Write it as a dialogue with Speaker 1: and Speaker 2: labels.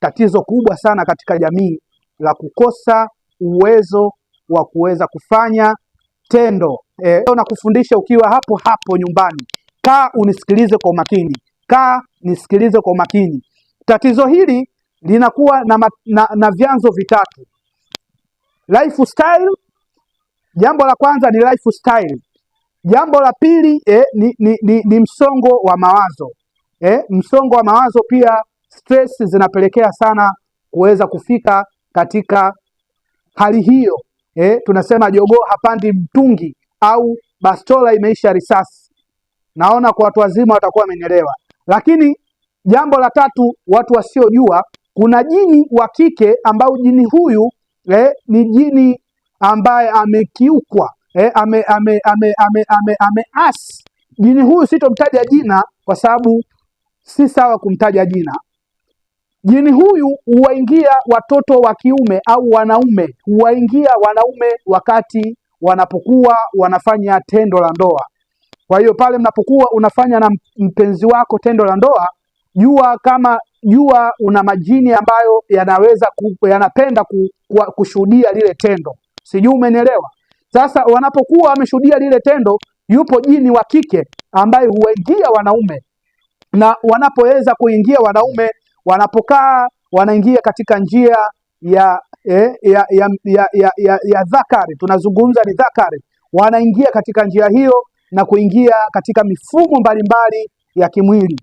Speaker 1: tatizo kubwa sana katika jamii la kukosa uwezo wa kuweza kufanya tendo. Na kufundisha ukiwa hapo hapo nyumbani. Kaa unisikilize kwa umakini. Kaa nisikilize kwa umakini. Tatizo hili linakuwa na vyanzo vitatu. Lifestyle. Jambo la kwanza ni lifestyle. Jambo la pili ni msongo wa mawazo. Msongo wa mawazo pia, stress zinapelekea sana kuweza kufika katika hali hiyo. Tunasema jogoo hapandi mtungi au bastola imeisha risasi. Naona kwa watu wazima watakuwa wamenielewa. Lakini jambo la tatu, watu wasiojua, kuna jini wa kike ambao jini huyu ni jini ambaye amekiukwa, ameasi. Jini huyu sitomtaja jina kwa sababu si sawa kumtaja jina. Jini huyu huwaingia watoto wa kiume au wanaume, huwaingia wanaume wakati wanapokuwa wanafanya tendo la ndoa. Kwa hiyo pale mnapokuwa unafanya na mpenzi wako tendo la ndoa, jua una majini ambayo yanapenda kushuhudia lile tendo. Sijui umenielewa? Sasa wanapokuwa wameshuhudia lile tendo, yupo jini wa kike ambaye huingia wanaume, na wanapoweza kuingia wanaume, wanapokaa wanaingia katika njia ya dhakari. Tunazungumza ni dhakari. Wanaingia katika njia hiyo na kuingia katika mifumo mbalimbali ya kimwili.